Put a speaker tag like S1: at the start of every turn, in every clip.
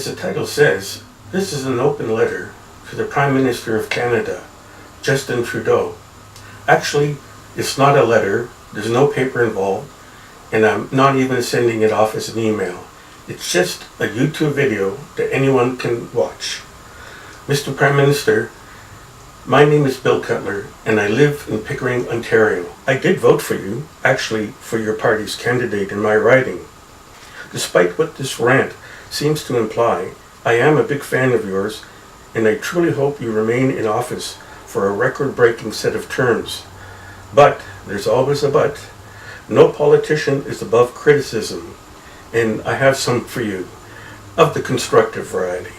S1: As the title says, this is an open letter to the Prime Minister of Canada, Justin Trudeau. Actually, it's not a letter, there's no paper involved, and I'm not even sending it off as an email. It's just a YouTube video that anyone can watch. Mr. Prime Minister, my name is Bill Cutler, and I live in Pickering, Ontario. I did vote for you, actually for your party's candidate in my riding. Despite what this rant seems to imply, I am a big fan of yours, and I truly hope you remain in office for a record-breaking set of terms. But, there's always a but, no politician is above criticism, and I have some for you, of the constructive variety.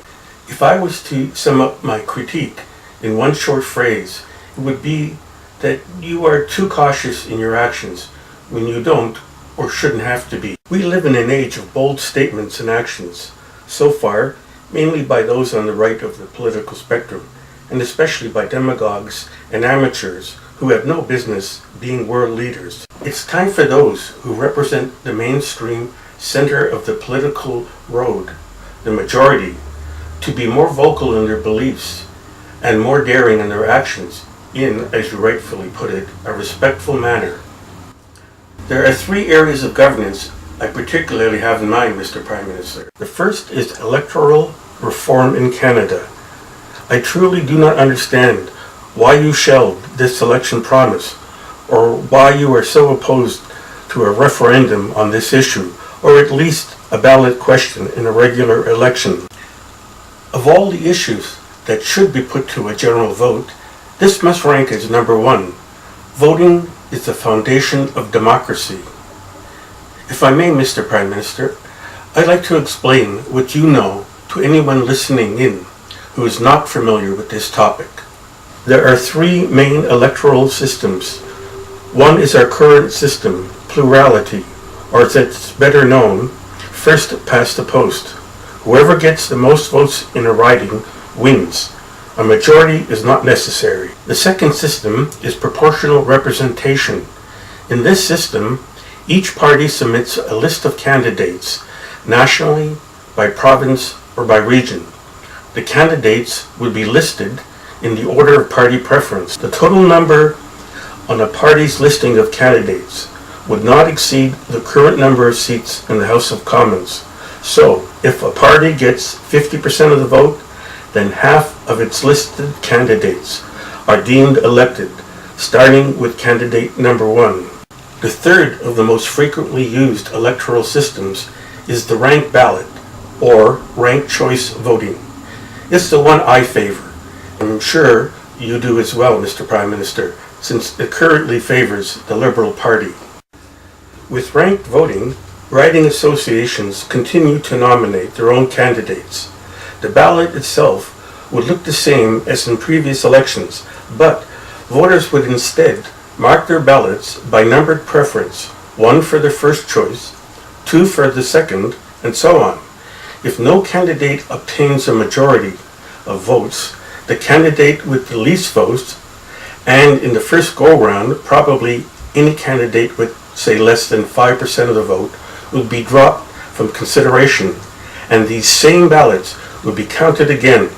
S1: If I was to sum up my critique in one short phrase, it would be that you are too cautious in your actions when you don't or shouldn't have to be. We live in an age of bold statements and actions, so far mainly by those on the right of the political spectrum, and especially by demagogues and amateurs who have no business being world leaders. It's time for those who represent the mainstream center of the political road, the majority, to be more vocal in their beliefs and more daring in their actions in, as you rightfully put it, a respectful manner. There are three areas of governance I particularly have in mind, Mr. Prime Minister. The first is electoral reform in Canada. I truly do not understand why you shelved this election promise, or why you are so opposed to a referendum on this issue, or at least a ballot question in a regular election. Of all the issues that should be put to a general vote, this must rank as number one. Voting is the foundation of democracy. If I may, Mr. Prime Minister, I'd like to explain what you know to anyone listening in who is not familiar with this topic. There are three main electoral systems. One is our current system, plurality, or as it's better known, first past the post. Whoever gets the most votes in a riding wins. A majority is not necessary. The second system is proportional representation. In this system, each party submits a list of candidates, nationally, by province, or by region. The candidates would be listed in the order of party preference. The total number on a party's listing of candidates would not exceed the current number of seats in the House of Commons. So, if a party gets 50% of the vote, then half of its listed candidates are deemed elected, starting with candidate number one. The third of the most frequently used electoral systems is the ranked ballot, or ranked choice voting. It's the one I favor. I'm sure you do as well, Mr. Prime Minister, since it currently favors the Liberal Party. With ranked voting, riding associations continue to nominate their own candidates. The ballot itself would look the same as in previous elections, but voters would instead mark their ballots by numbered preference, one for their first choice, two for the second, and so on. If no candidate obtains a majority of votes, the candidate with the least votes, and in the first go-round, probably any candidate with, say, less than 5% of the vote, would be dropped from consideration, and these same ballots would be counted again,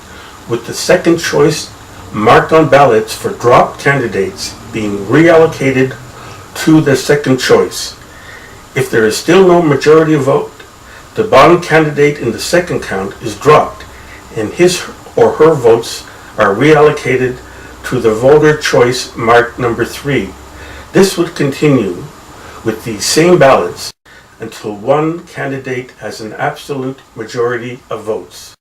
S1: with the second choice marked on ballots for dropped candidates being reallocated to the second choice. If there is still no majority vote, the bottom candidate in the second count is dropped, and his or her votes are reallocated to the voter choice marked number 3. This would continue with these same ballots until one candidate has an absolute majority of votes.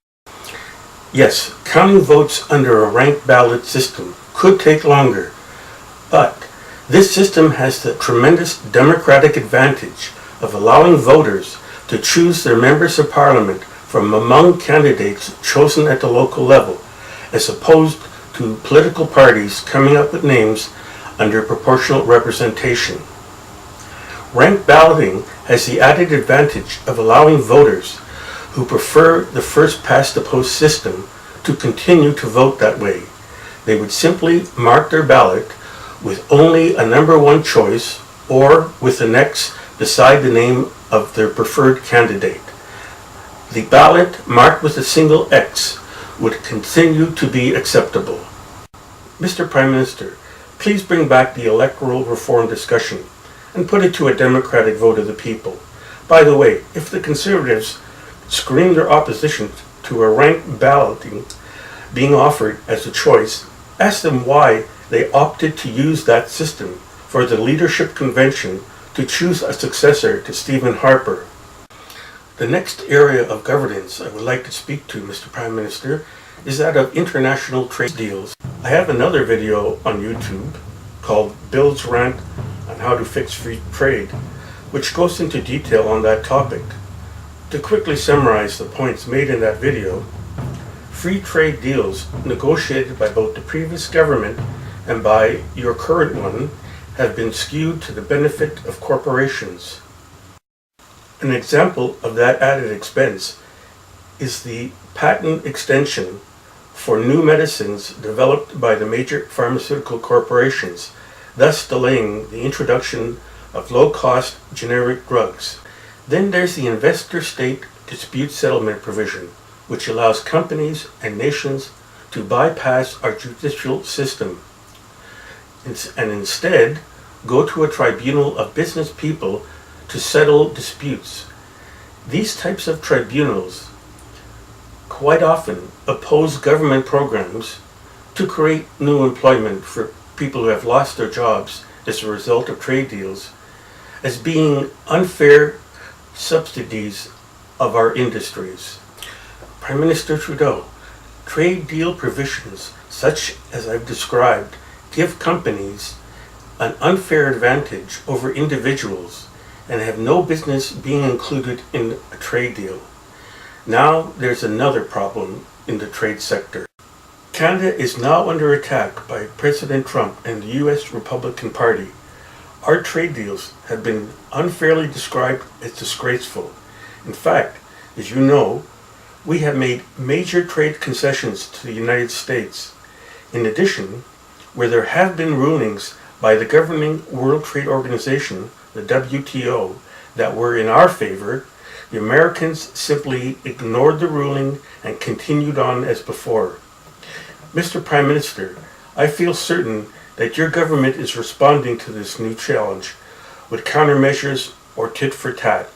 S1: Yes, counting votes under a ranked ballot system could take longer, but this system has the tremendous democratic advantage of allowing voters to choose their members of parliament from among candidates chosen at the local level, as opposed to political parties coming up with names under proportional representation. Ranked balloting has the added advantage of allowing voters who prefer the first past the post system to continue to vote that way. They would simply mark their ballot with only a number one choice or with an X beside the name of their preferred candidate. the ballot marked with a single X would continue to be acceptable. Mr. Prime Minister, please bring back the electoral reform discussion and put it to a democratic vote of the people. By the way, if the Conservatives scream their opposition to a ranked balloting being offered as a choice, ask them why they opted to use that system for the leadership convention to choose a successor to Stephen Harper. The next area of governance I would like to speak to, Mr. Prime Minister, is that of international trade deals. I have another video on YouTube called Bill's Rant on how to fix free trade, which goes into detail on that topic. To quickly summarize the points made in that video, free trade deals negotiated by both the previous government and by your current one have been skewed to the benefit of corporations. An example of that added expense is the patent extension for new medicines developed by the major pharmaceutical corporations, thus delaying the introduction of low-cost generic drugs. Then there's the investor-state dispute settlement provision, which allows companies and nations to bypass our judicial system and instead go to a tribunal of business people to settle disputes. These types of tribunals quite often oppose government programs to create new employment for people who have lost their jobs as a result of trade deals as being unfair subsidies of our industries. Prime Minister Trudeau, trade deal provisions such as I've described give companies an unfair advantage over individuals and have no business being included in a trade deal. Now there's another problem in the trade sector. Canada is now under attack by President Trump and the U.S. Republican Party. Our trade deals have been unfairly described as disgraceful. In fact, as you know, we have made major trade concessions to the United States. In addition, where there have been rulings by the governing World Trade Organization, the WTO, that were in our favor, the Americans simply ignored the ruling and continued on as before. Mr. Prime Minister, I feel certain that your government is responding to this new challenge with countermeasures or tit for tat.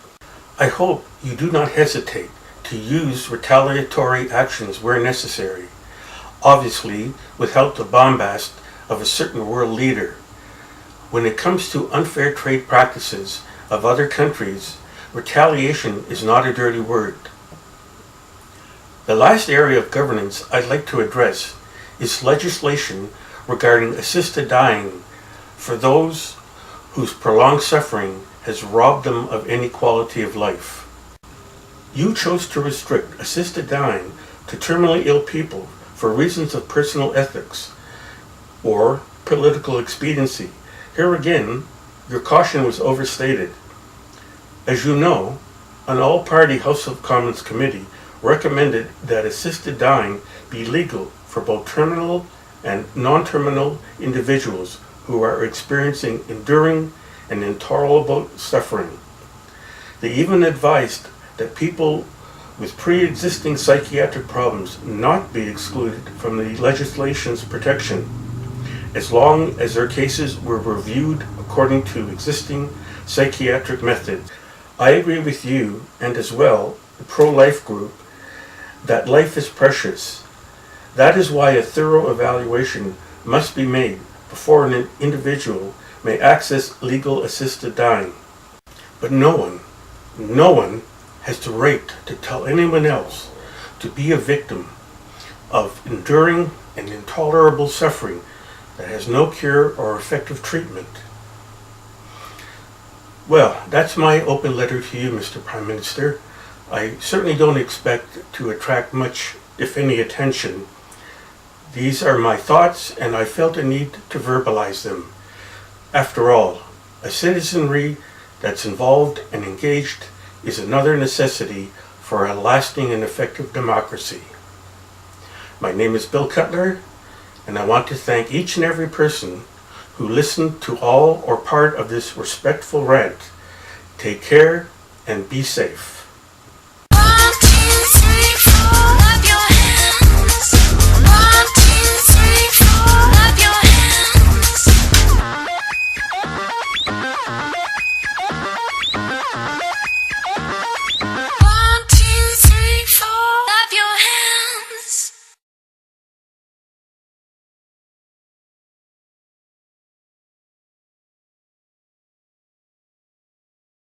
S1: I hope you do not hesitate to use retaliatory actions where necessary, obviously without the bombast of a certain world leader. When it comes to unfair trade practices of other countries, retaliation is not a dirty word. The last area of governance I'd like to address is legislation regarding assisted dying for those whose prolonged suffering has robbed them of any quality of life. You chose to restrict assisted dying to terminally ill people for reasons of personal ethics or political expediency. Here again, your caution was overstated. As you know, an all-party House of Commons committee recommended that assisted dying be legal for both terminal and non-terminal individuals who are experiencing enduring and intolerable suffering. They even advised that people with pre-existing psychiatric problems not be excluded from the legislation's protection, as long as their cases were reviewed according to existing psychiatric methods. I agree with you, and as well, the pro-life group, that life is precious. That is why a thorough evaluation must be made before an individual may access legal assisted dying. But no one has the right to tell anyone else to be a victim of enduring and intolerable suffering that has no cure or effective treatment. Well, that's my open letter to you, Mr. Prime Minister. I certainly don't expect to attract much, if any, attention. These are my thoughts, and I felt a need to verbalize them. After all, a citizenry that's involved and engaged is another necessity for a lasting and effective democracy. My name is Bill Cutler, and I want to thank each and every person who listened to all or part of this respectful rant. Take care and be safe.